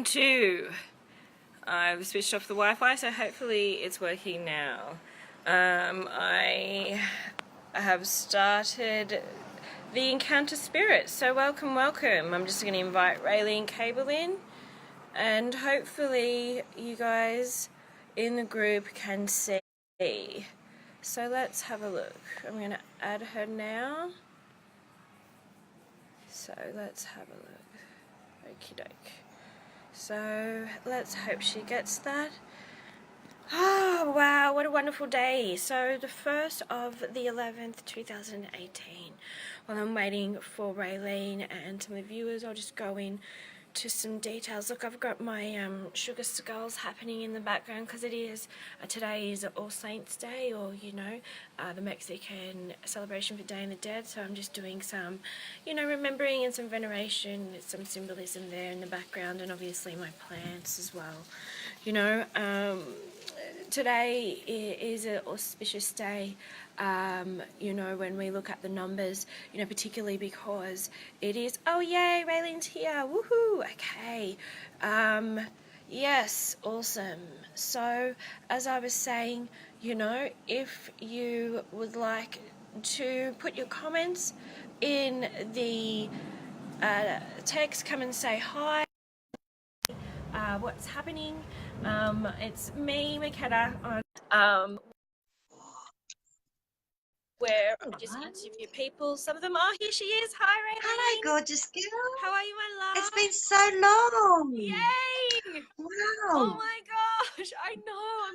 Two. I've switched off the Wi-Fi, so hopefully it's working now. I have started the Encounter Spirit, so welcome. I'm just going to invite Rayleen Kable in, and hopefully you guys in the group can see. So let's have a look. I'm going to add her now. So let's have a look. Okie doke. So let's hope she gets that. Oh wow, what a wonderful day. So the 1st of the 11th 2018. While I'm waiting for Rayleen and some of the viewers, I'll just go in to some details. Look, I've got my sugar skulls happening in the background because it is today is All Saints Day, or the Mexican celebration for Day of the Dead. So I'm just doing some remembering and some veneration, some symbolism there in the background, and obviously my plants as well. Today is an auspicious day, when we look at the numbers, particularly because it is, oh yay, Rayleen's here, woohoo, okay, yes, awesome. So, as I was saying, if you would like to put your comments in the text, come and say hi. What's happening? It's me, McKenna, on where I just interview people. Some of them are here. She is. Hi, Rayleen. Hello, gorgeous girl. How are you, my love? It's been so long. Yay! Wow. Oh my gosh! I know.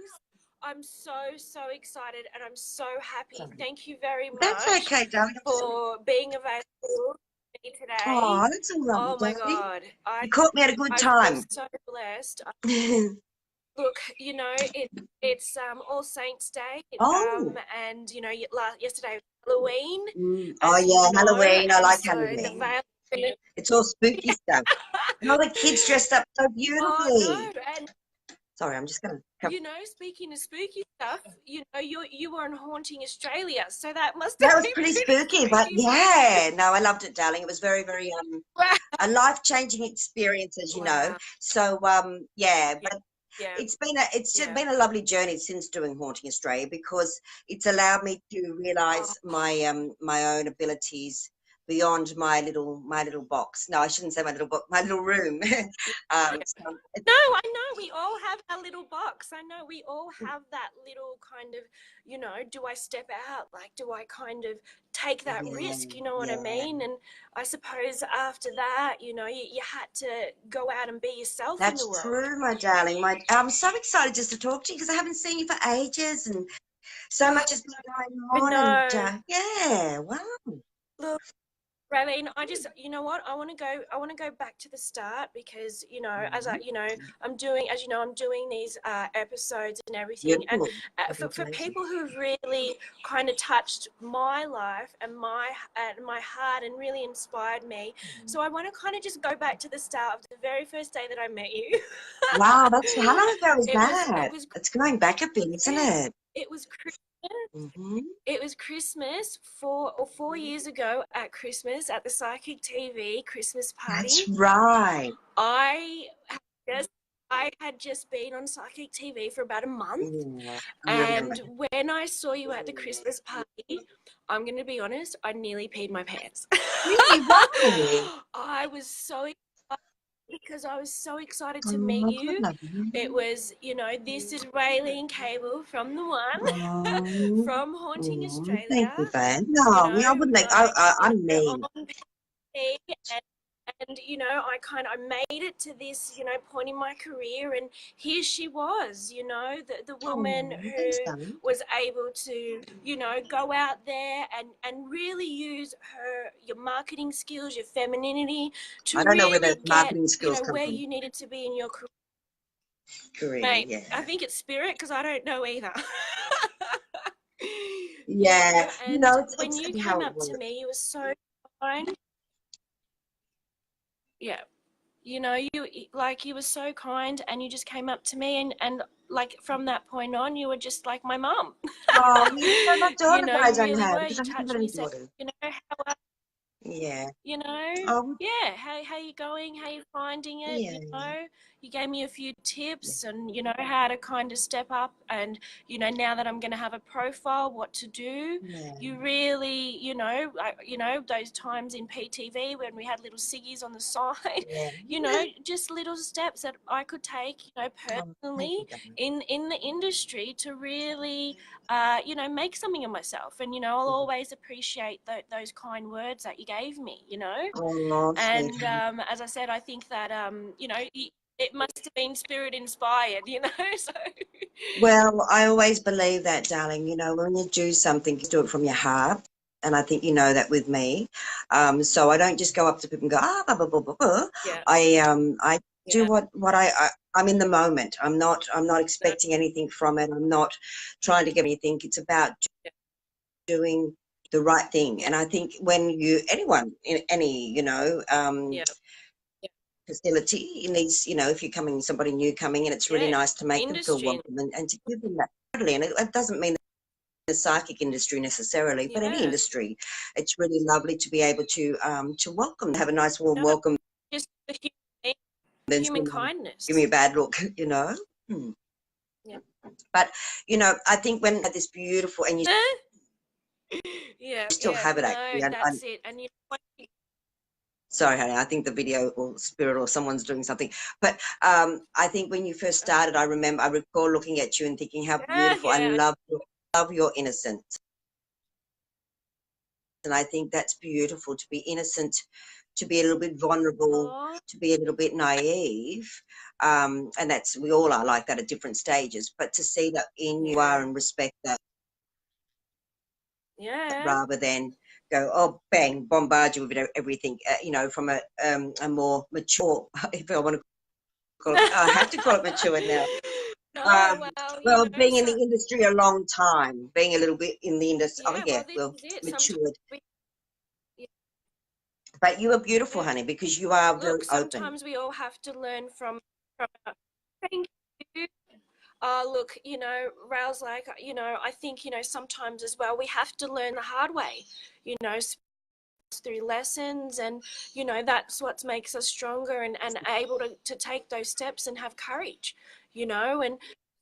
I'm so excited, and I'm so happy. Sorry. Thank you very much. That's okay, darling. For being available today. Oh, that's all right. Oh my God! You caught me at a good time. I'm so blessed. Look, it's All Saints Day, and yesterday was Halloween. Oh yeah, Halloween. I like Halloween. It's all spooky stuff. And all the kids dressed up so beautifully. Oh, no. And sorry, I'm just gonna. Speaking of spooky stuff, you were on Haunting Australia, so that must. That was pretty spooky, but yeah, no, I loved it, darling. It was very, very a life-changing experience, as you know. So yeah, but. Yeah. It's been a lovely journey since doing Haunting Australia, because it's allowed me to realise my my own abilities beyond my little box. No, I shouldn't say my little box, my little room. No, I know we all have our little box. I know we all have that little kind of, do I step out? Like, do I kind of take that risk? You know what I mean? And I suppose after that, you had to go out and be yourself. That's in the world. True, my darling. I'm so excited just to talk to you, because I haven't seen you for ages, and so much has been going on. And yeah, wow. Look, Rayleen, I just, I want to go back to the start, because, I'm doing these episodes and everything. Beautiful. And for people who've really kind of touched my life and my heart and really inspired me. So I want to kind of just go back to the start of the very first day that I met you. Wow, how long ago was that? It's going back a bit, isn't it? It was It was Christmas 4 years ago at Christmas at the Psychic TV Christmas party. That's right. I had just been on Psychic TV for about a month, and when I saw you at the Christmas party, I'm going to be honest, I nearly peed my pants. Really? Why? I was so excited, because I was so excited to meet you. It was, this is Rayleen Kable from the One, from Haunting Australia. Thank you, fan. No, I wouldn't like. I'm mean. And I made it to this, point in my career, and here she was, the woman who was able to, go out there and really use your marketing skills, your femininity to really get, marketing skills come where from. you needed to be in your career. Mate, yeah. I think it's spirit, because I don't know either. Yeah, and when you came up to me, you were so kind. Yeah, you were so kind, and you just came up to me, and like from that point on, you were just like my mum. Oh, you're so much daughter, you really were. You touched me, said, how are Yeah. You know, Oh, yeah, how you going? How you finding it? yeah. You know, you gave me a few Yeah. tips and, how to kind of step up and, now that I'm going to have a profile, what to do. Yeah. You really, those times in PTV when we had little ciggies on the side, Yeah. just little steps that I could take, Oh, thank personally you, darling. in the industry to really make something of myself. And, I'll Yeah. always appreciate those kind words that you gave me. Oh, And sweetheart. as I said, I think that, it must have been spirit inspired. So. Well, I always believe that, darling. When you do something, you do it from your heart. And I think you know that with me. So I don't just go up to people and go, blah, blah, blah, blah, blah. Yeah, I do yeah, what I'm in the moment. I'm not no, expecting anything from it. I'm not trying to get anything. It's about yeah, doing the right thing. yeah, And I think when anyone in any, yeah, yeah, facility, it needs, if you're somebody new coming in, it's really yeah. nice to make them feel Industry, welcome and to give them that totally. And it doesn't mean the psychic industry necessarily, but any yeah. industry, it's really lovely to be able to welcome, have a nice warm No, welcome, just the then human kindness. give me a bad look. Hmm. Yeah. But I think when this beautiful, and you Yeah, still yeah. have it No, actually. that's it. And Sorry, honey, I think the video or spirit or someone's doing something. But I think when you first started, I recall looking at you and thinking how yeah, beautiful. I yeah. love your innocence. And I think that's beautiful, to be innocent, to be a little bit vulnerable, Oh, to be a little bit naive. And we all are like that at different stages. But to see that in you are yeah, and respect that yeah. rather than go, oh, bang, bombard you with everything, from a more mature, if I want to call it, I have to call it mature now. No, well, Well, being in so the industry a long time, being a little bit in the industry, oh yeah. yeah, Well, this well, is it. Sometimes matured. we, But you are beautiful, yeah. honey, because you are very Look, open. sometimes we all have to learn from. Thank you. Look, Rail's like, I think, sometimes as well, we have to learn the hard way, through lessons, and, that's what makes us stronger and able to take those steps and have courage, and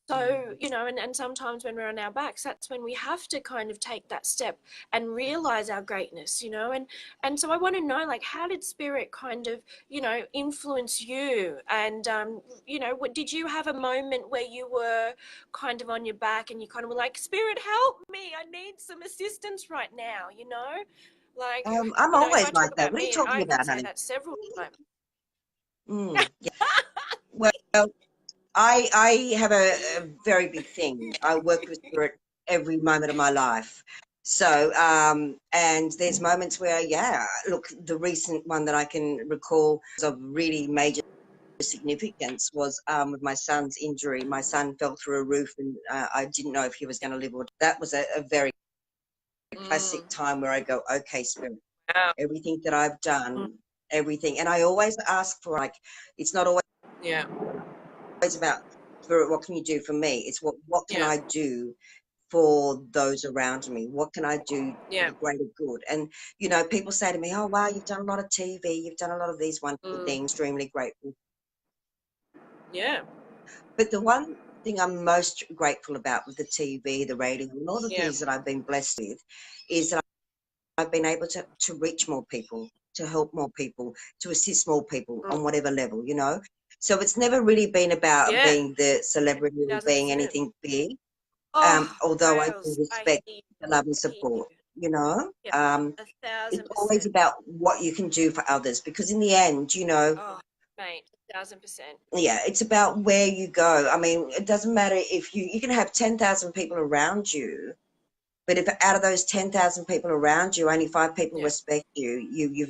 so, and sometimes when we're on our backs, that's when we have to kind of take that step and realize our greatness, and so I want to know, like, how did spirit kind of, influence you? And, did you have a moment where you were kind of on your back and you kind of were like, spirit, help me, I need some assistance right now, like, I'm if I always talk like that. about What are you me, talking I could about, say honey? that several times. Yeah. Well, I have a very big thing. I work with spirit every moment of my life. So, and there's moments where, yeah, look, the recent one that I can recall of really major significance was with my son's injury. My son fell through a roof and I didn't know if he was going to live or that was a very classic Mm, time where I go, okay, spirit, wow. everything that I've done, everything. And I always ask for, like, it's not always Yeah, about spirit, what can you do for me? It's what can yeah, I do for those around me? What can I do for yeah. the greater good? And, people say to me, oh, wow, you've done a lot of TV, you've done a lot of these wonderful Mm, things, extremely grateful. yeah, But the one thing I'm most grateful about with the TV, the radio, and all the yeah. things that I've been blessed with is that I've been able to reach more people, to help more people, to assist more people Mm, on whatever level. So it's never really been about yeah, being the celebrity or being 1000%. anything big, Oh, although I do Rails, I respect hear you. the love and I hear you. support, you know. Yeah, Um, a it's thousand always percent. about what you can do for others because in the end, Oh, mate, 1000%. yeah, it's about where you go. I mean, it doesn't matter if you can have 10,000 people around you, but if out of those 10,000 people around you, only 5 people Yeah, respect you,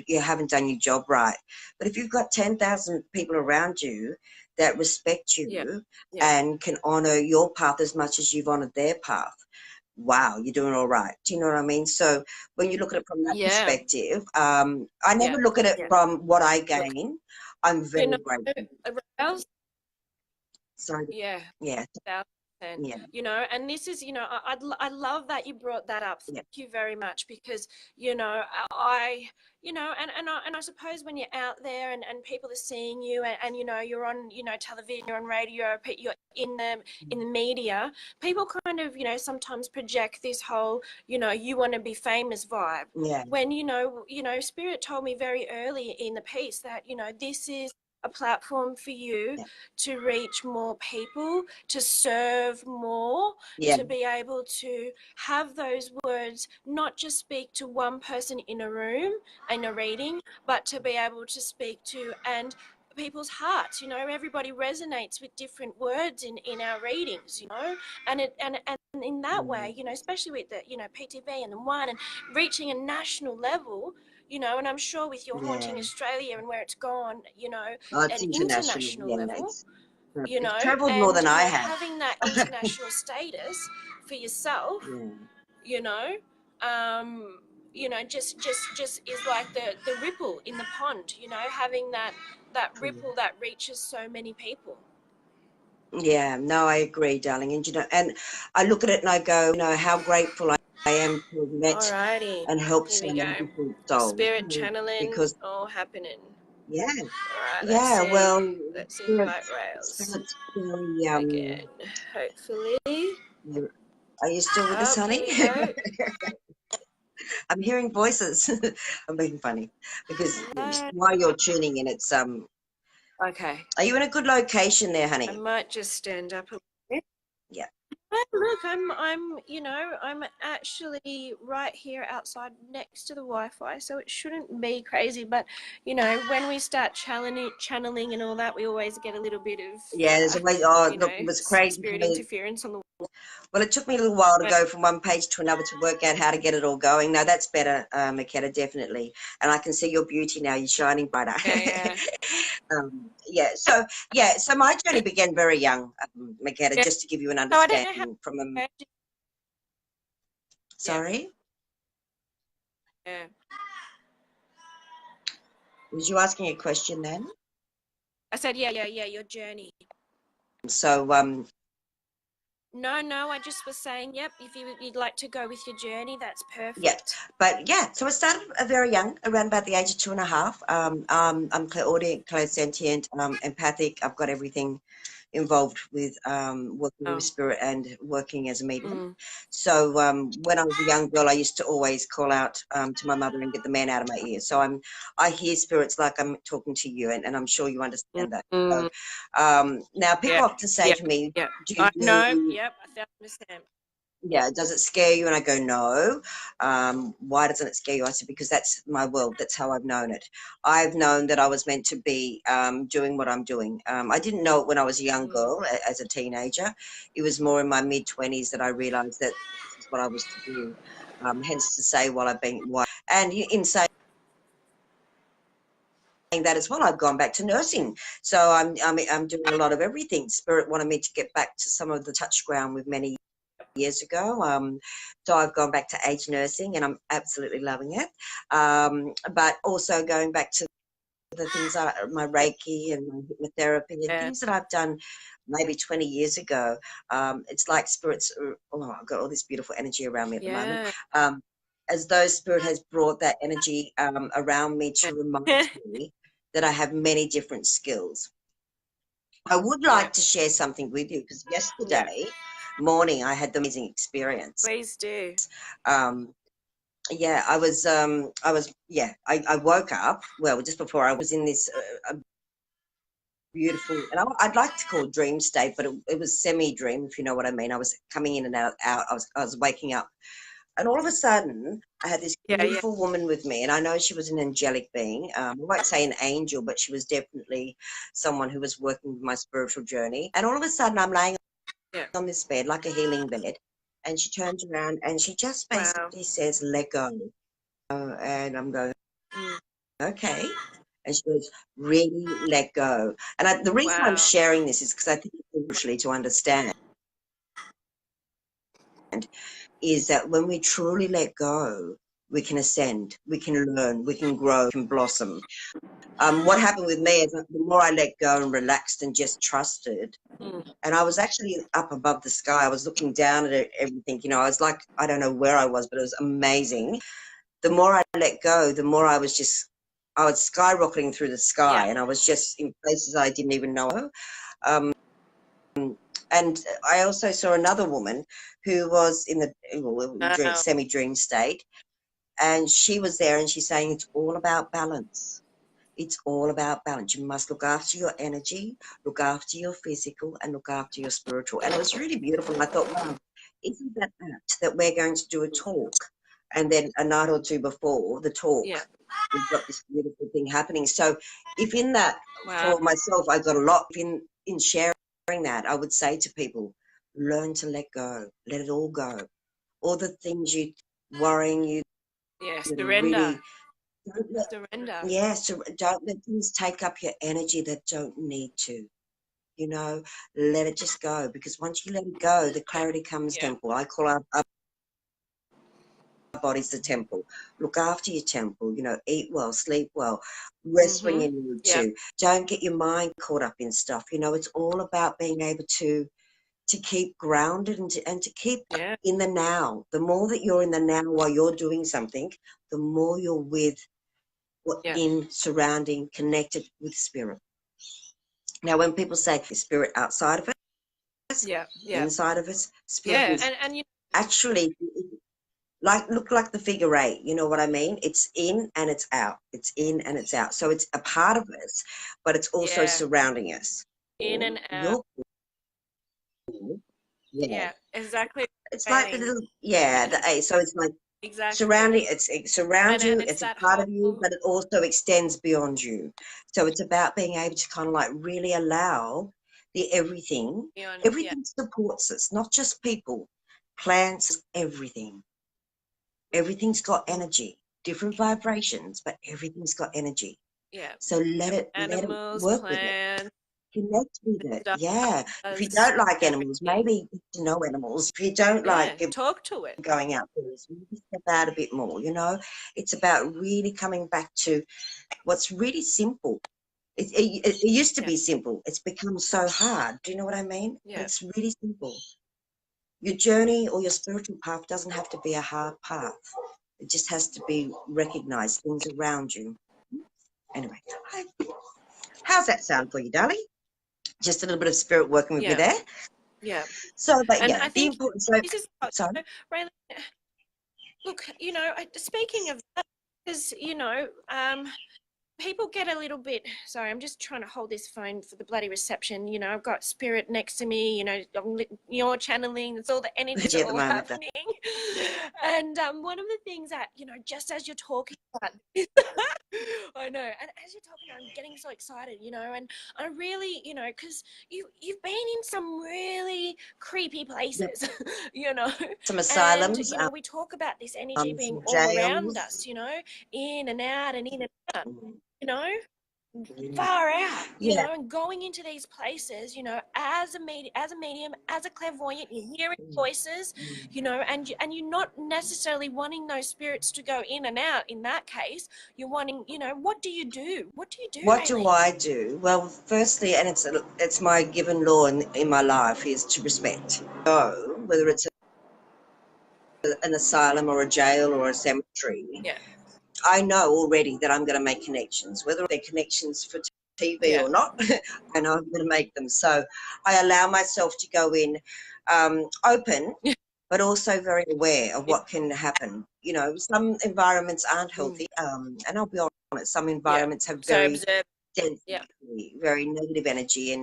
you haven't done your job right. But if you've got 10,000 people around you that respect yeah, you yeah, and can honor your path as much as you've honored their path, wow, you're doing all right. Do you know what I mean? So when you look at it from that yeah, perspective, I yeah, never look at it yeah. from what I Look, gain. I'm you very know, grateful. Rails, So yeah, yeah, 1000%. Yeah. You know, and this is, you know, I love that you brought that up. Thank you very much, because, you know, you know, and I suppose when you're out there and people are seeing you, and you know, you're on, you know, television, you're on radio, you're in the media, people kind of, you know, sometimes project this whole, you know, you want to be famous vibe. Yeah. When, you know, Spirit told me very early in the piece that, you know, this is a platform for you to reach more people, to serve more, to be able to have those words not just speak to one person in a room in a reading, but to be able to speak to and people's hearts. You know, everybody resonates with different words in our readings, you know, and in that way, you know, especially with the, you know, PTV and the one, and reaching a national level, you know, and I'm sure with your Haunting Australia and where it's gone, you know, It's an international. level, you It's know, traveled more and, than you I know, have. having that international status for yourself, you know, you know, just is like the ripple in the pond, you know, having that ripple that reaches so many people. Yeah, no, I agree, darling. And you know, and I look at it and I go, you know, how grateful I am to have met Alrighty, and helped here so we many go. different souls. Spirit channeling, Because all happening. yeah, Alright, let's yeah, see. well, Let's invite spirits, Rails spirits very again. Hopefully. are you still with us, Oh, here honey? we go. I'm hearing voices. I'm being funny because Hello. while you're tuning in, it's Okay. are you in a good location there, I honey? might just stand up a little bit. Yeah. Look, you know, I'm actually right here outside next to the Wi-Fi, so it shouldn't be crazy. But, you know, when we start channeling and all that, we always get a little bit of, Yeah, there's a way. Oh, you look, know, it was crazy for spirit me. interference on the. Well, it took me a little while to But, go from one page to another to work out how to get it all going. No, that's better, Makeda, definitely. And I can see your beauty now. You're shining brighter. yeah. So my journey began very young, Makeda, Yeah. just to give you an So I don't know how. understanding from a. Sorry? Yeah. Was you asking a question then? I said, yeah, your journey. So, No, I just was saying, yep, if you'd like to go with your journey, that's perfect. yeah, but yeah, so I started very young, around about the age of 2.5. I'm clairaudient, clairsentient, empathic. I've got everything involved with working with spirit and working as a medium. So when I was a young girl, I used to always call out to my mother and get the man out of my ear. So I hear spirits like I'm talking to you, and I'm sure you understand that. So, now people often say to me, do you no, yep, I understand. yeah, does it scare you? And I go, no. Why doesn't it scare you? I said, because that's my world. That's how I've known it. I've known that I was meant to be doing what I'm doing. I didn't know it when I was a young girl, as a teenager. It was more in my mid-20s that I realized that this is what I was to do. Hence to say, while I've been, and in saying that as well, I've gone back to nursing. So I'm doing a lot of everything. Spirit wanted me to get back to some of the touch ground with many years ago. So I've gone back to age nursing and I'm absolutely loving it. But also going back to the things my Reiki and my hypnotherapy and things that I've done maybe 20 years ago. It's like spirits, I've got all this beautiful energy around me at the moment. As though spirit has brought that energy around me to remind me that I have many different skills. I would like to share something with you because yesterday morning I had the amazing experience. Please do. I woke up, well, just before I was in this beautiful, and I'd like to call it dream state, but it was semi-dream, if you know what I mean. I was coming in and out. I was waking up, and all of a sudden I had this beautiful woman with me, and I know she was an angelic being. I won't say an angel, but she was definitely someone who was working with my spiritual journey. And all of a sudden I'm laying on this bed like a healing bed, and she turns around and she just basically says, let go. And I'm going, okay. And she goes, really let go. And the reason I'm sharing this is because I think it's crucially to understand is that when we truly let go, we can ascend, we can learn, we can grow, we can blossom. What happened with me is the more I let go and relaxed and just trusted, and I was actually up above the sky. I was looking down at everything. You know, I was like, I don't know where I was, but it was amazing. The more I let go, the more I was skyrocketing through the sky, and I was just in places I didn't even know. And I also saw another woman who was in the semi-dream state, and she was there, and she's saying it's all about balance. It's all about balance. You must look after your energy, look after your physical, and look after your spiritual. And it was really beautiful. I thought, wow, isn't that apt that we're going to do a talk? And then a night or two before the talk, we've got this beautiful thing happening. So if in that, for myself, I got a lot in sharing that, I would say to people, learn to let go, let it all go. All the things you worrying you. Surrender. Really, surrender. So don't let things take up your energy that don't need to. You know, let it just go, because once you let it go, the clarity comes. Temple. I call our body's the temple. Look after your temple. You know, eat well, sleep well, rest when you need to. Don't get your mind caught up in stuff. You know, it's all about being able to keep grounded and to keep in the now. The more that you're in the now while you're doing something, the more you're with in surrounding, connected with spirit. Now, when people say spirit outside of us, inside of us, spirit is and actually look like the figure 8. You know what I mean? It's in and it's out. It's in and it's out. So it's a part of us, but it's also surrounding us. In and out. Exactly. It's like the little the A. So it's like surrounding. It surrounds you. It's a part of you, but it also extends beyond you. So it's about being able to kind of like really allow the everything. Everything supports us, not just people, plants, everything. Everything's got energy, different vibrations, but everything's got energy. So let it work with it. Connect with it. If you don't like animals, maybe get to know animals. If you don't like talk to it, going outdoors, maybe step out a bit more. You know, it's about really coming back to what's really simple. It used to be simple. It's become so hard. Do you know what I mean? But it's really simple. Your journey or your spiritual path doesn't have to be a hard path. It just has to be recognized, things around you. Anyway, how's that sound for you, darling? Just a little bit of spirit working with you there. So, but and I think the importance. This is sorry. Rayleen, look, you know, speaking of that, because you know, people get a little bit, sorry, I'm just trying to hold this phone for the bloody reception. You know, I've got spirit next to me, you know, you're channeling, it's all the energy all happening. And one of the things that, you know, just as you're talking about this, I know, and as you're talking, I'm getting so excited, you know, and I really, you know, because you've been in some really creepy places, you know. Some asylums. And, you know, we talk about this energy being all around us, you know, in and out and in and out. You know, far out, you know, and going into these places, you know, as a medium, as a clairvoyant, you're hearing voices, you know, and you're not necessarily wanting those spirits to go in and out. In that case, you're wanting, you know, what do you do? What do you do? What do I do? Well, firstly, and it's my given law in my life, is to respect. So, whether it's an asylum or a jail or a cemetery, I know already that I'm going to make connections, whether they're connections for TV or not. I know I'm going to make them. So I allow myself to go in open, but also very aware of what can happen. You know, some environments aren't healthy, and I'll be honest, some environments have very dense, very negative energy,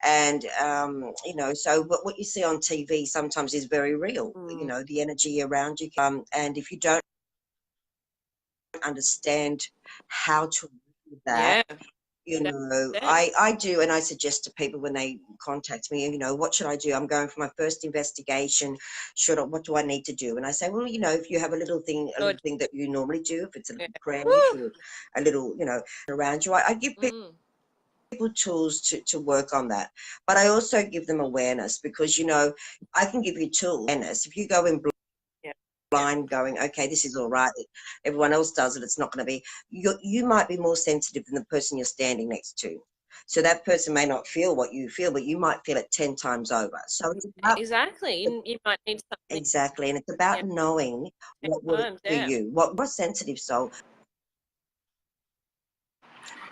and you know, so what you see on TV sometimes is very real. You know, the energy around you, and if you don't understand how to do that, you know, I do, and I suggest to people when they contact me, you know, what should I do? I'm going for my first investigation. What do I need to do? And I say, well, you know, if you have a little thing that you normally do, if it's a little prayer or a little, you know, around you, I give people tools to work on that. But I also give them awareness, because, you know, I can give you tools. Awareness. If you go in blind going, okay, this is all right. Everyone else does it. It's not going to be, you might be more sensitive than the person you're standing next to. So that person may not feel what you feel, but you might feel it 10 times over. So it's about, exactly. You might need something. exactly. And it's about knowing what works for you, what you're a sensitive soul.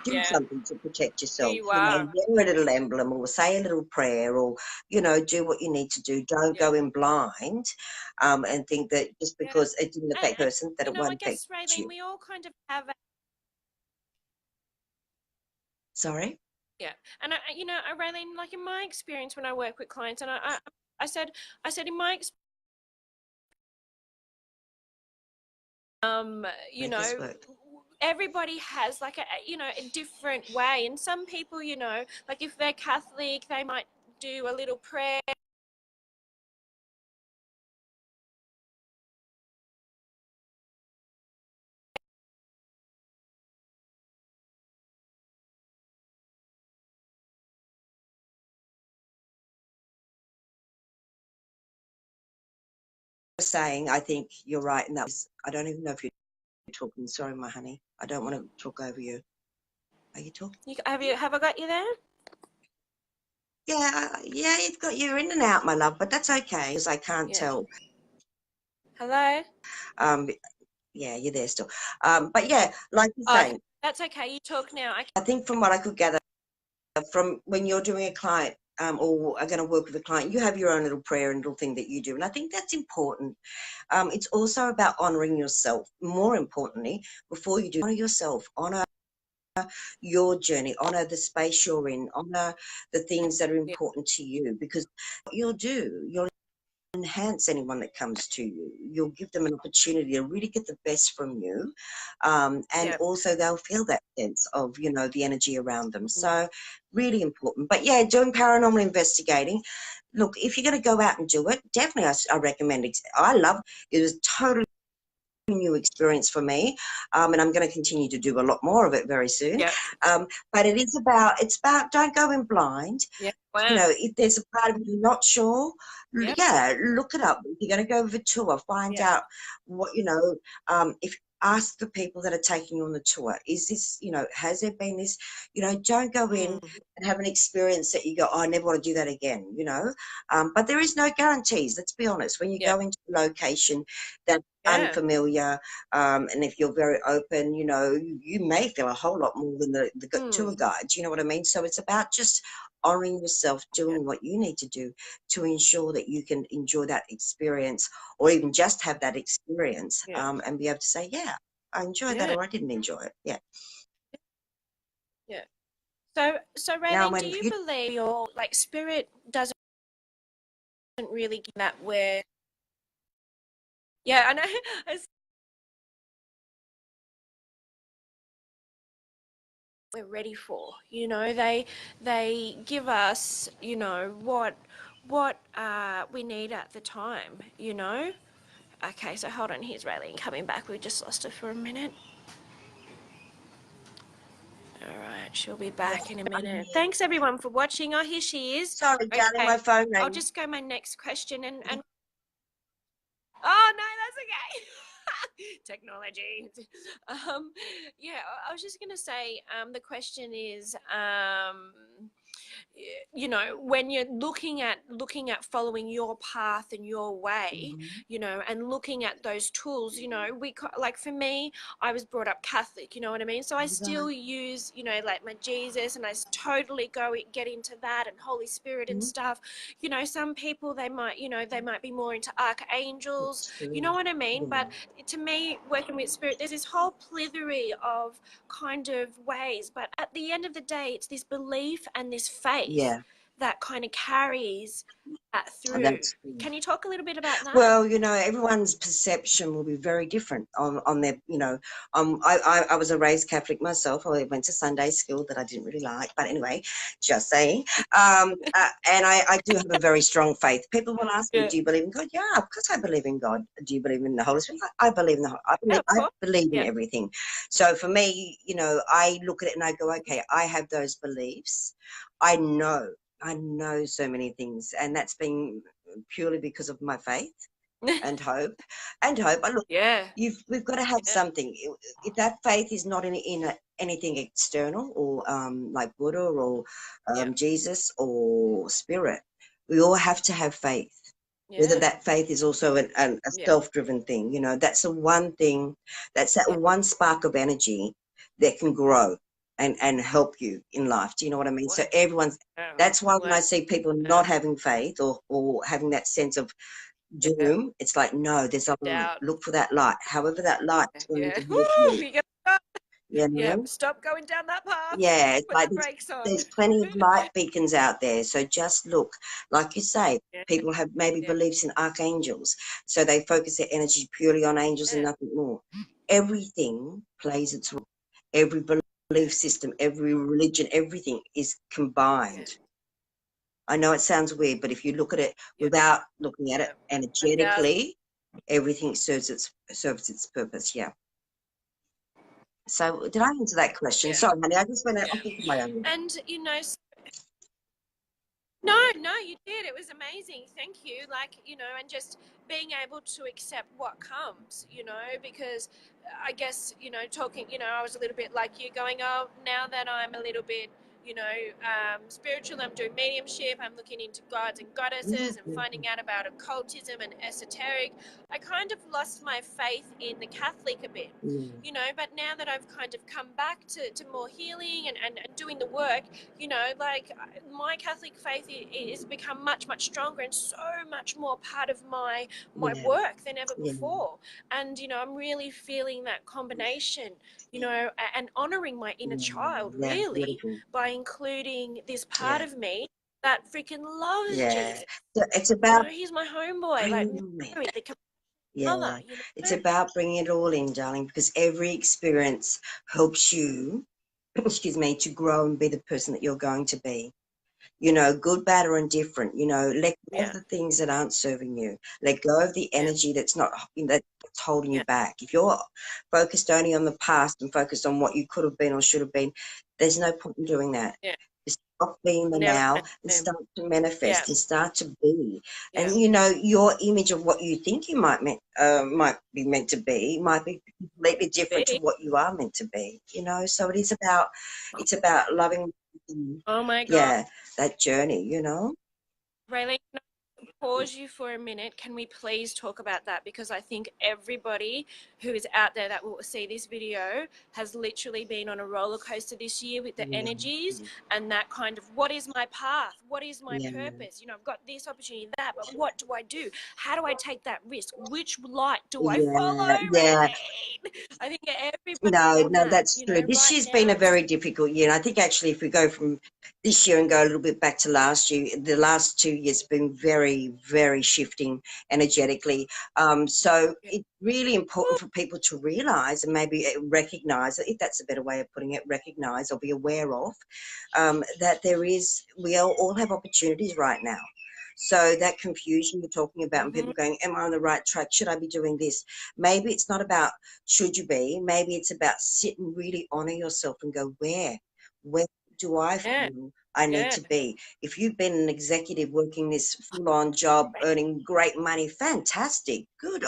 Do something to protect yourself, You are. wear a little emblem or say a little prayer or, do what you need to do. Don't go in blind and think that just because it didn't affect the person that it I won't affect guess, Rayleen, you. we all kind of have Sorry? yeah. And, Rayleen, like in my experience when I work with clients, and I said in my experience, you know, everybody has like a different way, and some people, like if they're Catholic, they might do a little prayer. Saying, I think you're right, and that was, I don't even know if you're talking. Sorry, my honey. I don't want to talk over you. Are you talking? Have I got you there? Yeah, you've got you in and out, my love, but that's okay because I can't tell. Hello? Yeah, you're there still. But yeah, like you're saying. That's okay. You talk now. I think from what I could gather from when you're doing a client or are going to work with a client, you have your own little prayer and little thing that you do. And I think that's important. It's also about honoring yourself. More importantly, before you do, honor yourself, honor your journey, honor the space you're in, honor the things that are important to you, because what you'll enhance anyone that comes to you. You'll give them an opportunity to really get the best from you. And also they'll feel that sense of, the energy around them. So really important. But yeah, doing paranormal investigating, look, if you're going to go out and do it, definitely I recommend it. I love it. It was totally new experience for me, and I'm going to continue to do a lot more of it very soon. But it's about don't go in blind. If there's a part of it you're not sure, look it up. If you're going to go with a tour, find out what if ask the people that are taking you on the tour, is this, has there been this, don't go in and have an experience that you go, oh, I never want to do that again, but there is no guarantees. Let's be honest. When you go into a location that's unfamiliar, and if you're very open, you may feel a whole lot more than the tour guides, you know what I mean? So it's about just honoring yourself, doing what you need to do to ensure that you can enjoy that experience, or even just have that experience, and be able to say, yeah, I enjoyed that, or I didn't enjoy it. So Rayleen, do you believe your spirit doesn't really give that where I know we're ready for, they give us, what we need at the time, Okay, so hold on, here's Rayleen coming back. We just lost her for a minute. All right, she'll be back in a minute. Thanks everyone for watching. Oh, here she is. Sorry, darling, my phone rang. I'll just go my next question and oh no, that's okay. Technology. I was just gonna say, the question is, when you're looking at following your path and your way, and looking at those tools, like for me, I was brought up Catholic, you know what I mean? So I still use, like my Jesus, and I totally get into that and Holy Spirit and stuff. Some people, they might be more into archangels, you know what I mean? But to me, working with spirit, there's this whole plethora of kind of ways, but at the end of the day, it's this belief and this faith that kind of carries that through. Can you talk a little bit about that? Well, everyone's perception will be very different on their, I was a raised Catholic myself. I went to Sunday school that I didn't really like, but anyway, just saying. And I do have a very strong faith. People will ask me, do you believe in God? Yeah, of course I believe in God. Do you believe in the Holy Spirit? I believe in I believe in everything. So for me, I look at it and I go, okay, I have those beliefs. I know so many things, and that's been purely because of my faith. and hope and hope. But look, Yeah. we've got to have Yeah. something. If that faith is not in anything external or like Buddha or Jesus or spirit, we all have to have faith. Whether Yeah. that faith is also a Yeah. self-driven thing, you know, that's the one thing, that's that Yeah. one spark of energy that can grow and help you in life. Do you know what I mean? So everyone's, that's why when I see people not having faith or having that sense of Yeah. doom, it's like, no, there's a light. Doubt. Look for that light. However that light's going Yeah. to help Woo, you. you gotta stop. You Yeah. know? Stop going down that path. Yeah, it's Put like the brakes on. there's plenty of light beacons out there. So just look, like you say, Yeah. people have maybe Yeah. beliefs in archangels. So they focus their energy purely on angels and Yeah. nothing more. Everything plays its role. Every belief system, every religion, everything is combined. Yeah. I know it sounds weird, but if you look at it Yeah. without looking at it Yeah. It does. energetically, everything serves its purpose. Yeah. So did I answer that question? Yeah. Sorry, honey, I just went Yeah. off into my own. And you know, no, no, you did. It was amazing. Thank you. Like, you know, and just being able to accept what comes, you know, because I guess, you know, talking, you know, I was a little bit like you going, oh, now that I'm a little bit, you know, spiritual, I'm doing mediumship, I'm looking into gods and goddesses and finding out about occultism and esoteric. I kind of lost my faith in the Catholic a bit, you know, but now that I've kind of come back to more healing and doing the work, you know, like my Catholic faith is become much, much stronger and so much more part of my work than ever before. And, you know, I'm really feeling that combination, you know, and honoring my inner child really by including this part of me that freaking loves Jesus. So it's You about know, he's my homeboy, like bringing it. the Yeah, mother, you know. it's about bringing it all in, darling, because every experience helps you, excuse me, to grow and be the person that you're going to be. You know, good, bad, or indifferent. You know, let go of the things that aren't serving you. Let go of the energy that's not that's holding you back. If you're focused only on the past and focused on what you could have been or should have been, there's no point in doing that. Stop being the Never. now and start to manifest and start to be. Yeah. And you know, your image of what you think you might be meant to be might be completely different to what you are meant to be. You know, so it is about loving. Oh my God. Yeah, that journey. You know. Rayleen, pause you for a minute. Can we please talk about that? Because I think everybody who is out there that will see this video has literally been on a roller coaster this year with the energies and that kind of what is my path? What is my purpose? You know, I've got this opportunity, that, but what do I do? How do I take that risk? Which light do I follow, Yeah. Rayleen? I think everybody No, in that, that's you true. know, This right year's been now. a very difficult year. And I think actually if we go from this year and go a little bit back to last year, the last 2 years have been very, very shifting energetically. So it's really important for people to realise and maybe recognise, if that's a better way of putting it, recognise or be aware of, that we all have opportunities right now. So that confusion you're talking about and people going, am I on the right track? Should I be doing this? Maybe it's not about should you be, maybe it's about sit and really honor yourself and go, where do I feel I need to be? If you've been an executive working this full-on job, earning great money, fantastic, good,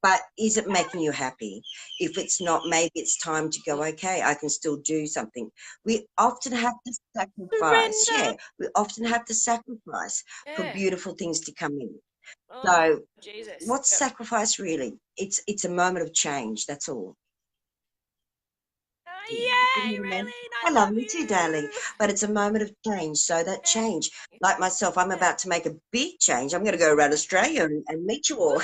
but is it making you happy? If it's not, maybe it's time to go, okay, I can still do something. We often have to sacrifice. Surrender. We often have to sacrifice for beautiful things to come in. Oh, So Jesus. what's sacrifice really? It's a moment of change, that's all. Yay, Rayleen, I I love love you too, darling. you. But it's a moment of change. So that change, like myself, I'm about to make a big change. I'm going to go around Australia and meet you all.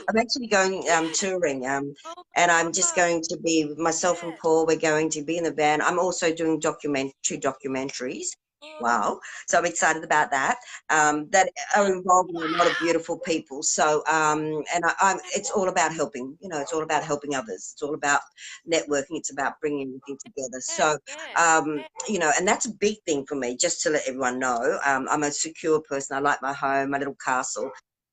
I'm actually going touring, and I'm just going to be with myself and Paul. We're going to be in the van. I'm also doing documentaries. Wow. So I'm excited about that. That are involving a lot of beautiful people. So, it's all about helping, you know, it's all about helping others. It's all about networking. It's about bringing everything together. So, you know, and that's a big thing for me, just to let everyone know. I'm a secure person. I like my home, my little castle.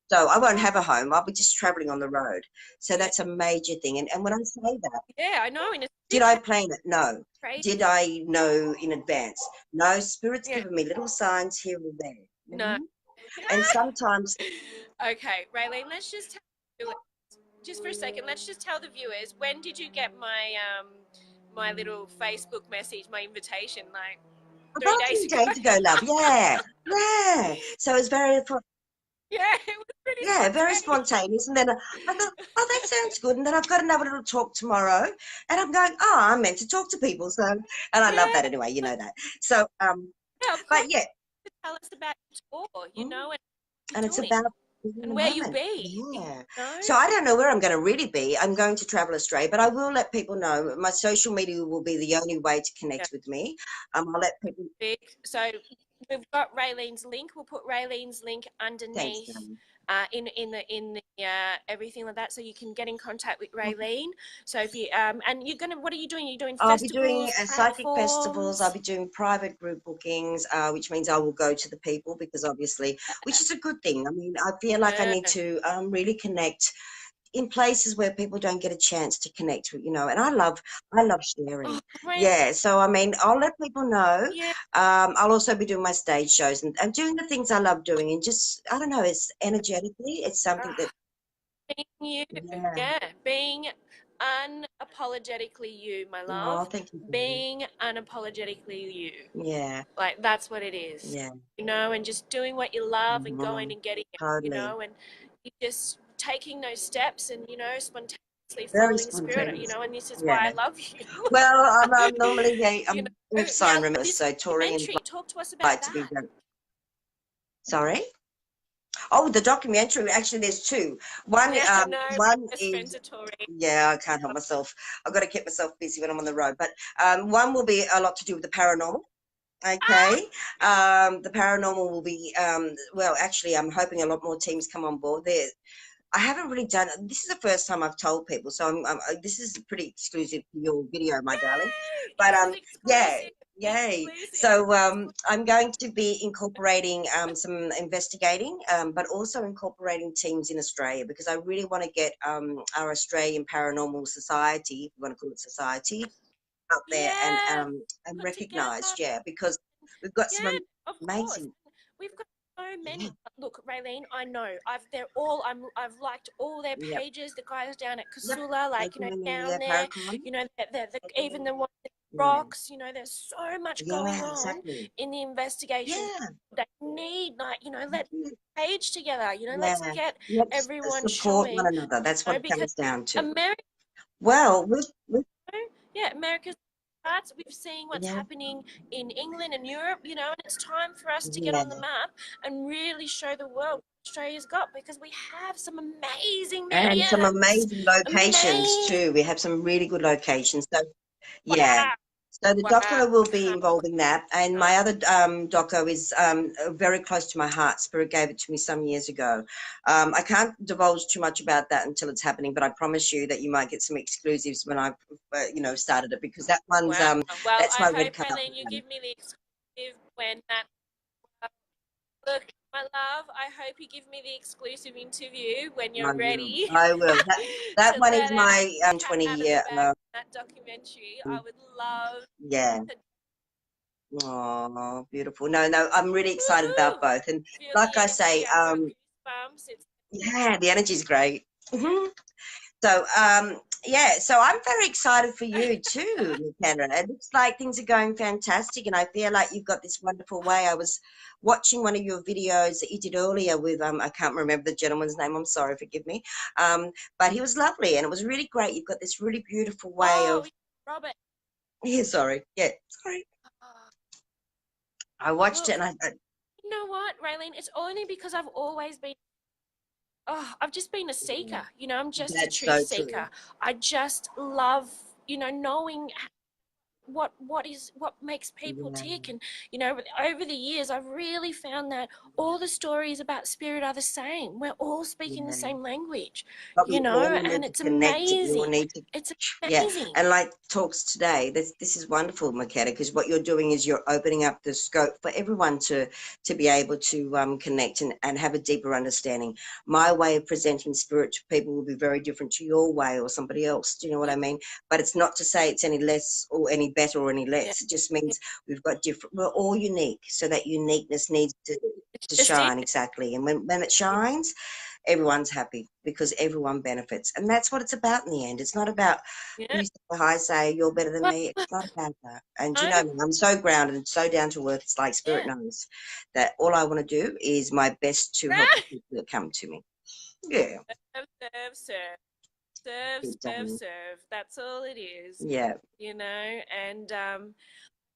So I won't have a home. I'll be just traveling on the road. So that's a major thing. And when I say that, I know. did I plan it? No. Crazy. Did I know in advance? No. Spirit's given me little signs here and there. No. And sometimes. Okay, Rayleen, let's just just for a second, let's just tell the viewers, when did you get my my little Facebook message, my invitation? Like About 3 days 3 days ago. ago, love. Yeah, yeah. So it's very, Yeah, it was pretty yeah, very spontaneous. spontaneous. And then I thought, oh, that sounds good. And then I've got another little talk tomorrow, and I'm going, oh, I'm meant to talk to people. So, and I love Yeah, that anyway. You know that. So, yeah, of course. but yeah, Tell us about your tour, you mm, know, and what and you're it's doing about being in and the where you'll moment. be. You Yeah. know? So I don't know where I'm going to really be. I'm going to travel Australia, but I will let people know. My social media will be the only way to Yeah, connect with me. I'll let people. big. So we've got Rayleen's link. We'll put Rayleen's link Thanks, underneath darling. in the everything like that, so you can get in contact with Rayleen. So if you and you're gonna, what are you doing? You're doing I'll be doing festivals, psychic festivals. I'll platforms. be doing private group bookings, which means I will go to the people because obviously, which is a good thing. I mean, I feel like I Yeah. need to really connect in places where people don't get a chance to connect with, and I love Oh, sharing. Ray, Yeah. So, I mean, I'll let people know. yeah. I'll also be doing my stage shows and doing the things I love doing and just, I don't know, it's energetically, it's something that, Being you, yeah. yeah, being unapologetically you, my Oh, love. thank you, darling. Being unapologetically you. Yeah. Like that's what it is, Yeah. you know, and just doing what you love and going Mhm. and getting it, you Totally. know, and you just taking those steps and, you know, spontaneously Very following spirit, you spontaneous. know, and this is Yeah. why I love you. Well, I'm normally You I'm know, earth now sign remember, this so Taurians documentary, talk to us about like to be that. very. Sorry. Oh, the documentary. Actually, there's two. One, Yeah, I know, my one best friend's is a Tory. yeah. I can't help myself. I've got to keep myself busy when I'm on the road. But one will be a lot to do with the paranormal. Ah, Okay. The paranormal will be well. Actually, I'm hoping a lot more teams come on board. I haven't really done. This is the first time I've told people, so this is pretty exclusive to your video, my darling. yay, But yeah, exclusive, yay. exclusive. So I'm going to be incorporating some investigating, but also incorporating teams in Australia because I really want to get our Australian Paranormal Society, if you want to call it society, out there Yeah, and put together. recognised. Yeah, because we've got Yeah, some of course. amazing. We've got so Yeah, many. Look, Raylene, I know. I've liked all their yep, pages. The guys down at yep. Casula, like, you know, Yeah, down there. Paracon. You know, even the ones in Yeah. rocks. You know, there's so much going Yeah, on exactly. in the investigations. Yeah, They need, like, you know, let's page together. You know, let's yeah. get Let's everyone support one showing. another. That's You what know, it because comes down to. America. Well, with Yeah, America's charts. We've seen what's yeah, happening in England and Europe, you know, and it's time for us to get yeah, on the map and really show the world what Australia's got because we have some amazing and some mediums. amazing locations Amazing. too. We have some really good locations. So yeah. Wow. So the Wow. doco will be Can't wait. involving that, and Uh, my other doco is very close to my heart. Spirit gave it to me some years ago. I can't divulge too much about that until it's happening, but I promise you that you might get some exclusives when I, started it because that one's wow. Well, that's I my red hope, carpet Eileen, you one. give me the exclusive when that. Look, my love, I hope you give me the exclusive interview when I you're will. ready I will. That to one is let out my the cat 20 out of the year. bag in that documentary. I would love Yeah. to. Oh, beautiful. No, no, I'm really excited about Woohoo! both. And Feel like the I energy. say, I've got goosebumps. It's yeah, the energy's great. yeah. Mhm. So, yeah, so I'm very excited for you too, McKenna. It looks like things are going fantastic, and I feel like you've got this wonderful way. I was watching one of your videos that you did earlier with I can't remember the gentleman's name. I'm sorry, forgive me. But he was lovely, and it was really great. You've got this really beautiful way Oh, of. Robert. Yeah, sorry. Yeah, sorry. I watched Well, it, and you know what, Raylene? It's only because I've always been. Oh, I've just been a seeker. You know, I'm just a that's truth so true. seeker. I just love, you know, knowing what makes people Yeah, tick. And you know, over the years I've really found that all the stories about spirit are the same. We're all speaking the yeah. same language, But you we know, all and need to it's connect. We all amazing. need to, It's yeah. amazing. And like talks today, this is wonderful, Makeda, because what you're doing is you're opening up the scope for everyone to be able to connect and have a deeper understanding. My way of presenting spirit to people will be very different to your way or somebody else. Do you know what Yeah, I mean? But it's not to say it's any less or any better or any yeah, less. It just yeah. means we've got different. We're all unique, so that uniqueness needs It's to just it. shine exactly. And when it shines, everyone's happy because everyone benefits. And that's what it's about in the end. It's not about you say, I say, you're better than me. It's not about that. And you know, I'm so grounded and so down to earth. It's like Spirit knows that all I want to do is my best to help the people that come to me. Yeah. Serve. That's all it is. Yeah. You know, and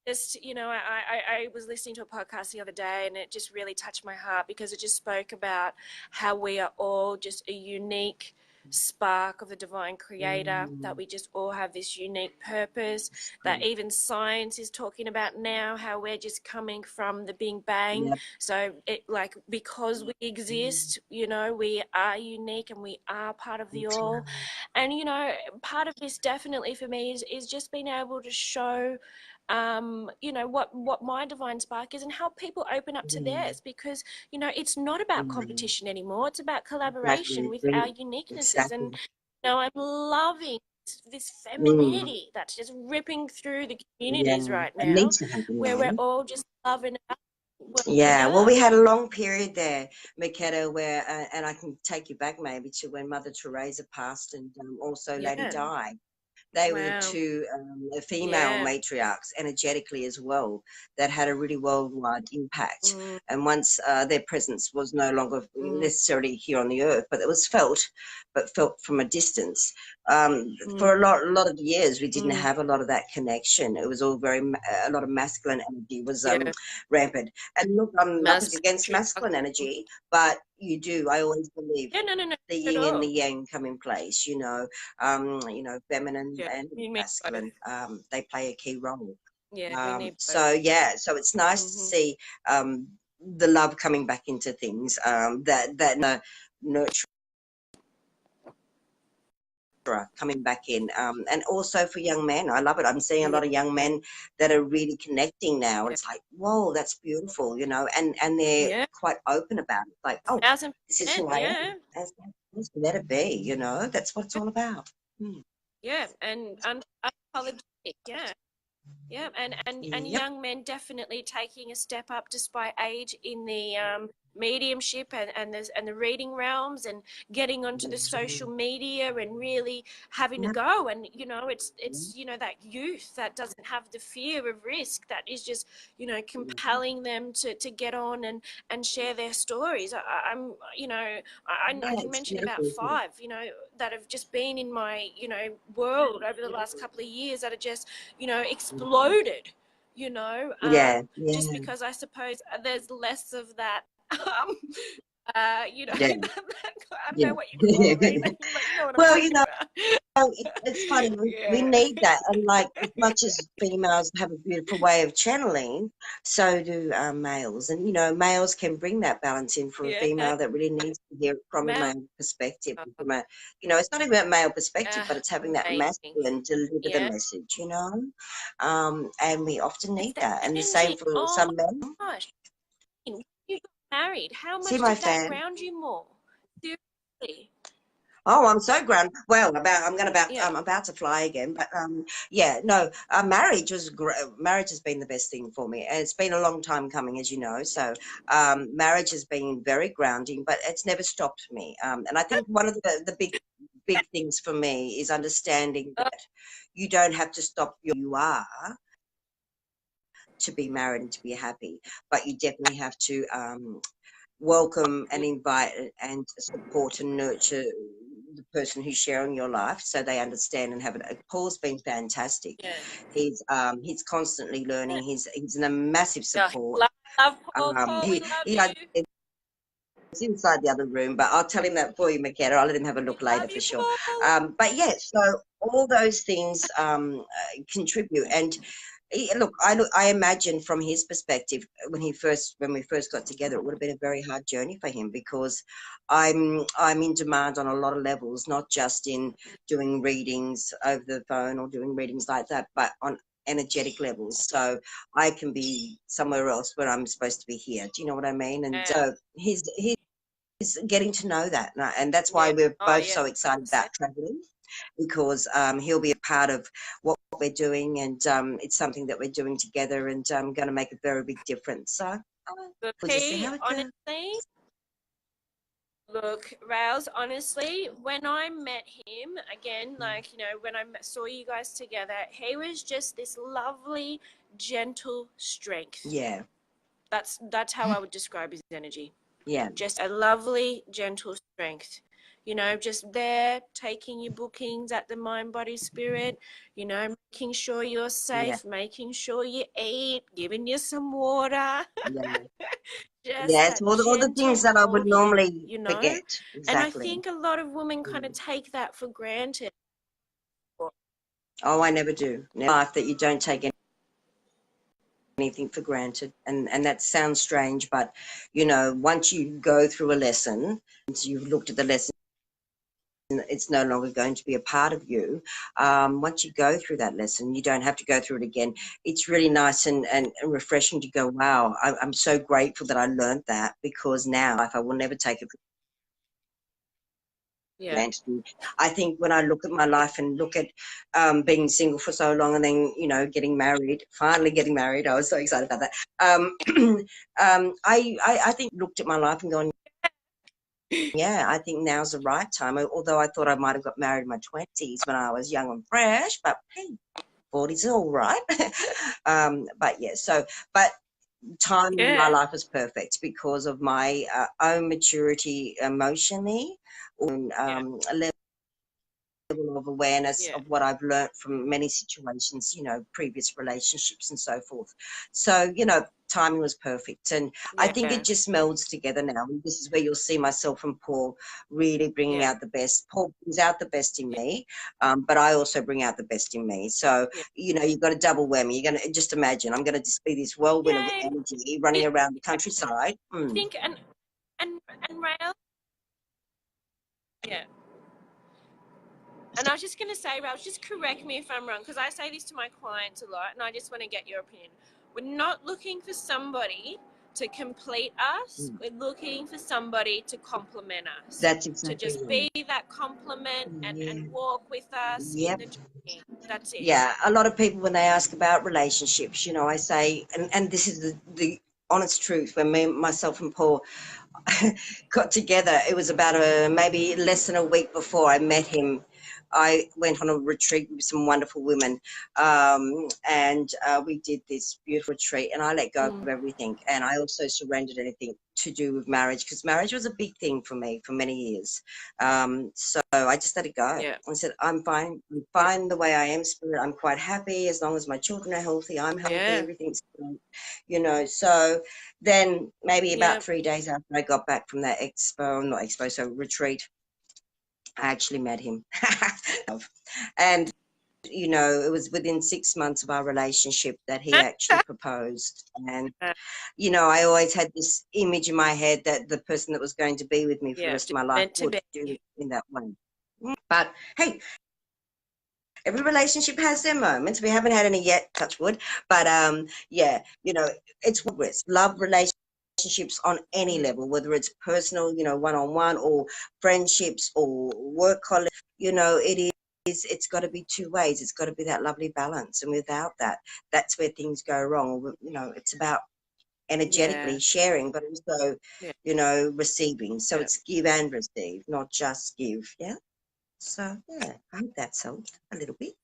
just, you know, I was listening to a podcast the other day, and it just really touched my heart because it just spoke about how we are all just a unique spark of the divine creator, that we just all have this unique purpose, that even science is talking about now, how we're just coming from the Big Bang. Yep. So it, like, because we exist, you know, we are unique and we are part of the all. And, you know, part of this definitely for me is just being able to show you know, what my divine spark is and help people open up to theirs, because, you know, it's not about competition anymore. It's about collaboration with our uniquenesses. And, you know, I'm loving this femininity that's just ripping through the communities right It now, needs to happen, where we're all just loving what we well, we are. had a long period there, Makeda, where, and I can take you back maybe to when Mother Teresa passed and also Lady Di. They were the two female matriarchs energetically as well that had a really worldwide impact. And once their presence was no longer necessarily here on the earth, but it was felt from a distance. For a lot of years, we didn't have a lot of that connection. It was all a lot of masculine energy was rampant. And look, I'm nothing against masculine energy, but I always believe the yin and the yang come in place, you know, feminine and masculine, they play a key role. We need so it's nice to see the love coming back into things, that nurture coming back in, and also for young men. I love it. I'm seeing a lot of young men that are really connecting now. It's like, whoa, that's beautiful, you know, and they're quite open about it, like, oh, this is who I am. Let it be, you know, that's what it's all about. And unapologetic. And young men definitely taking a step up despite age in the mediumship and the reading realms, and getting onto the social media and really having to go. And, you know, it's you know, that youth that doesn't have the fear of risk, that is just, you know, compelling them to get on and share their stories. I'm you know, I can mention about 5, you know, that have just been in my, you know, world over the last couple of years, that are just, you know, exploded, you know, just because I suppose there's less of that, you know, I don't know what you call it, but you know what I'm talking about. It's funny, we need that. And like, as much as females have a beautiful way of channeling, so do males. And, you know, males can bring that balance in for a female that really needs to hear it from a male perspective. From a, you know, it's not even a male perspective, but it's having that masculine deliver the message, you know. And we often need that. And the same for some men. Gosh. You got married. How much See my did that fan? ground you more? Seriously. Oh, I'm so grounded. Well, I'm about to fly again, but marriage marriage has been the best thing for me, and it's been a long time coming, as you know. So, marriage has been very grounding, but it's never stopped me. And I think one of the big things for me is understanding that you don't have to stop you are to be married and to be happy, but you definitely have to welcome and invite and support and nurture the person who's sharing your life, so they understand and have it. Paul's been fantastic. He's constantly learning. He's a massive support. Love Paul. Paul, we love you. He's inside the other room, but I'll tell him that for you, Makeda. I'll let him have a look later for sure. But yeah, so all those things contribute. And look, I imagine from his perspective, when we first got together, it would have been a very hard journey for him, because I'm in demand on a lot of levels, not just in doing readings over the phone or doing readings like that, but on energetic levels. So I can be somewhere else where I'm supposed to be here. Do you know what I mean? And so he's getting to know that, and that's why we're both so excited about traveling, because he'll be a part of what we're doing, and it's something that we're doing together, and going to make a very big difference. So we'll just see how it goes. Look, Rails, honestly, when I met him, again, like, you know, when I saw you guys together, he was just this lovely, gentle strength. Yeah. That's how I would describe his energy. Yeah. Just a lovely, gentle strength. You know, just there, taking your bookings at the mind, body, spirit, you know, making sure you're safe, Yeah. making sure you eat, giving you some water. Yeah. Just Yes, that all the things gentle that I would holding, normally you know? forget. And I Exactly. think a lot of women kind of take that for granted. Oh, I never do. Life that you don't take anything for granted, and that sounds strange, but you know, once you go through a lesson, and you've looked at the lesson, it's no longer going to be a part of you. Once you go through that lesson, you don't have to go through it again. It's really nice and refreshing to go, wow, I'm so grateful that I learned that, because now if I will never take it for Yeah. granted. I think when I look at my life and look at being single for so long, and then, you know, getting married, finally getting married, I was so excited about that. I think looked at my life and gone, yeah, I think now's the right time. Although I thought I might have got married in my 20s when I was young and fresh, but hey, 40's all right. But yeah, so, but time in my Yeah. life was perfect because of my own maturity emotionally, and Yeah. level of awareness Yeah. of what I've learned from many situations, you know, previous relationships and so forth. So, you know, timing was perfect. And I think Yeah. it just melds together now. And this is where you'll see myself and Paul really bringing Yeah. out the best. Paul brings out the best in me, but I also bring out the best in me. So, Yeah. you know, you've got a double whammy. You're going to just imagine I'm going to just be this whirlwind of Yay. energy running around the I countryside. think, and Rael, yeah. And I was just going to say, Rael, just correct me if I'm wrong, because I say this to my clients a lot, and I just want to get your opinion. We're not looking for somebody to complete us. Mm. We're looking for somebody to complement us, That's to exactly just right. be that complement Yeah. and walk with us in Yep. the journey. That's it. Yeah, a lot of people, when they ask about relationships, you know, I say, and this is the honest truth, when myself and Paul got together, it was about maybe less than a week before I met him. I went on a retreat with some wonderful women, and we did this beautiful retreat, and I let go of everything, and I also surrendered anything to do with marriage, because marriage was a big thing for me for many years. So I just let it go. Yeah. I said, I'm fine. I'm Yeah. fine the way I am, Spirit. I'm quite happy as long as my children are healthy. I'm healthy. Yeah. Everything's good, you know. So then maybe Yeah. about 3 days after I got back from that not expo, so retreat, I actually met him. And, you know, it was within 6 months of our relationship that he actually proposed. And, you know, I always had this image in my head that the person that was going to be with me for the Yeah. rest of Just my life meant to would be. do it in that way. But hey, every relationship has their moments. We haven't had any yet, touch wood. But yeah, you know, it's progress. Love relationships on any level, whether it's personal, you know, one-on-one, or friendships or work colleagues, you know, it's got to be two ways. It's got to be that lovely balance. And without that, that's where things go wrong. You know, it's about Yeah. energetically sharing, but also, Yeah. you know, receiving. So Yeah. it's give and receive, not just give. Yeah. So yeah, I hope that's helped a little bit.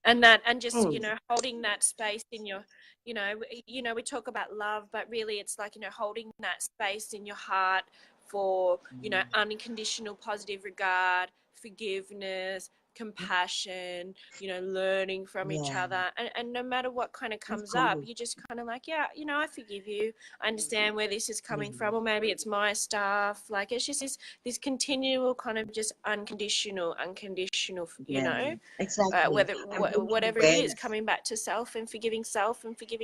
And that, and just, you Mm. know, holding that space in your, we talk about love, but really it's like, you know, holding that space in your heart for, you know, unconditional positive regard, forgiveness, compassion, you know, learning from each Yeah, other. And no matter what kind of of comes up, course. you just kind of like, yeah, you know, I forgive you. I understand where this is coming Yeah, from, or maybe it's my stuff. Like, it's just this continual kind of just unconditional, you yeah, know, exactly. whether And bringing whatever it is, awareness. coming back to self and forgiving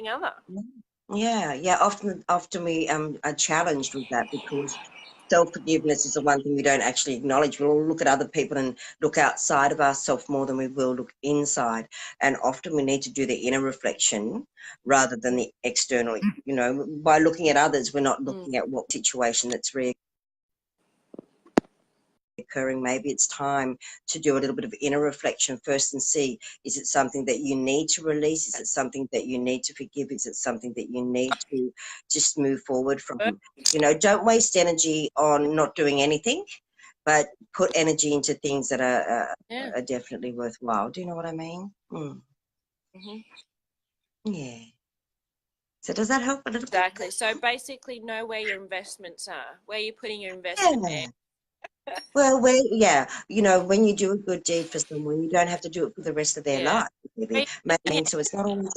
other. Yeah, yeah. Often we are challenged with that, because self-forgiveness is the one thing we don't actually acknowledge. We'll look at other people and look outside of ourselves more than we will look inside. And often we need to do the inner reflection rather than the external. You know, by looking at others, we're not looking at what situation that's reoccurring occurring, maybe it's time to do a little bit of inner reflection first and see, is it something that you need to release? Is it something that you need to forgive? Is it something that you need to just move forward from? You know, don't waste energy on not doing anything, but put energy into things that are definitely worthwhile. Do you know what I mean? Yeah. So does that help a little bit? Exactly. So basically know where your investments are, where you're putting your investment there. Well, you know, when you do a good deed for someone, you don't have to do it for the rest of their life. Maybe. So it's not always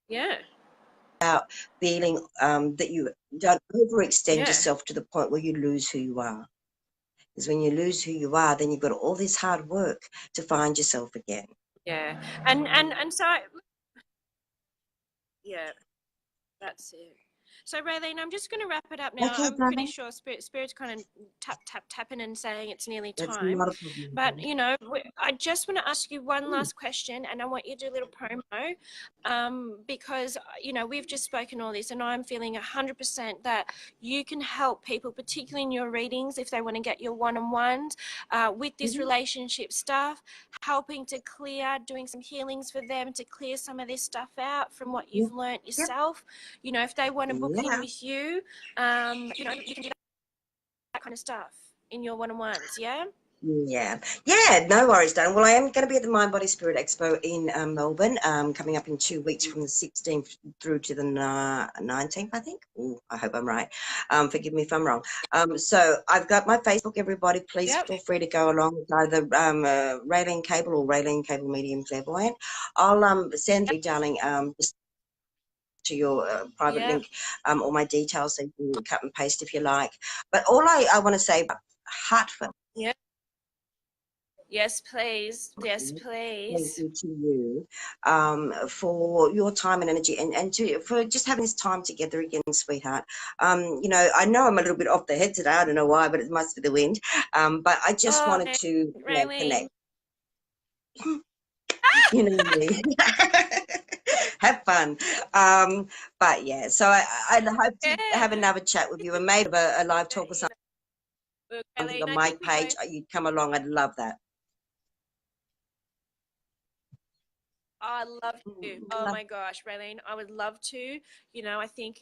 about feeling that you don't overextend yourself to the point where you lose who you are. Because when you lose who you are, then you've got all this hard work to find yourself again. Yeah. And so that's it. So Rayleen, I'm just going to wrap it up now. Okay, I'm darling. pretty sure Spirit's kind of tapping and saying it's nearly That's time. not a problem. But, you know, I just want to ask you one last question, and I want you to do a little promo because, you know, we've just spoken all this, and I'm feeling 100% that you can help people, particularly in your readings, if they want to get your one-on-ones with this relationship stuff, helping to clear, doing some healings for them to clear some of this stuff out from what you've learnt yourself. You know, if they want to book in with you, you know, you can do that kind of stuff in your one-on-ones, yeah? Yeah, no worries, darling. Well, I am going to be at the Mind Body Spirit Expo in Melbourne, coming up in 2 weeks from the 16th through to the 19th, I think. Ooh, I hope I'm right. Forgive me if I'm wrong. So I've got my Facebook, everybody. Please feel free to go along with either Rayleen Kable or Rayleen Kable Medium Clairvoyant. I'll send you, darling, to your private link all my details so you can cut and paste if you like. But all I want to say, heartfelt. Yes, please. Yes, Thank please. you to you for your time and energy and for just having this time together again, sweetheart. You know I'm a little bit off the head today. I don't know why, but it must be the wind. But I just wanted to connect. You know me. Have fun. But yeah, so I hope to have another chat with you and maybe a live talk or something on my page. You'd come along. I'd love that. I love to. Oh my gosh, Rayleen, I would love to. I think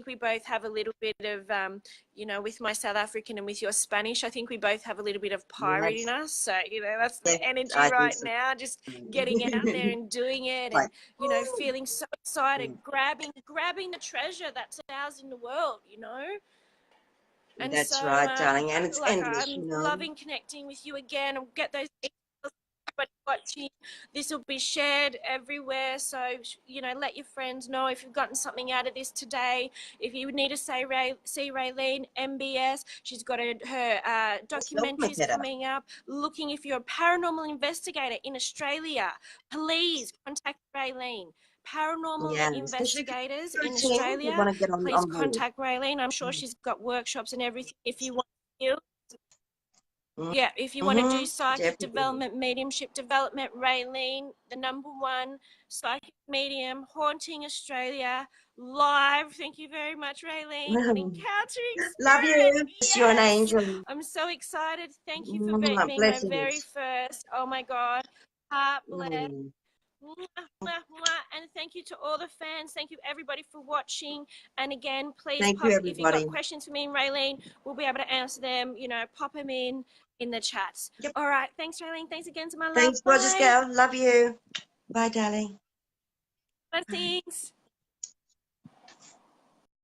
we both have a little bit of, with my South African and with your Spanish, I think we both have a little bit of pirate in us. So, that's the energy right now, just getting out there and doing it and, feeling so excited, grabbing the treasure that's ours in the world, And that's so, right, darling, and it's endless, I'm loving connecting with you again. I'll get those watching. This will be shared everywhere, so let your friends know if you've gotten something out of this today. If you need to see Rayleen, MBS, she's got her documentaries coming up. Looking, if you're a paranormal investigator in Australia, please contact Rayleen. Paranormal investigators in Australia, please contact Rayleen. I'm sure she's got workshops and everything if you want to. Yeah, if you want to do psychic development, mediumship development, Rayleen, the #1 psychic medium, haunting Australia, live. Thank you very much, Rayleen. Encountering Spirit. Love you. Yes. You're an angel. I'm so excited. Thank you for being my very first. Oh my God. Heart bless. And thank you to all the fans. Thank you everybody for watching. And again, please if you've got questions for me and Rayleen, we'll be able to answer them. Pop them in the chats. All right. Thanks, Rayleen. Thanks again to my love. Thanks, gorgeous girl. Love you. Bye, darling. Blessings.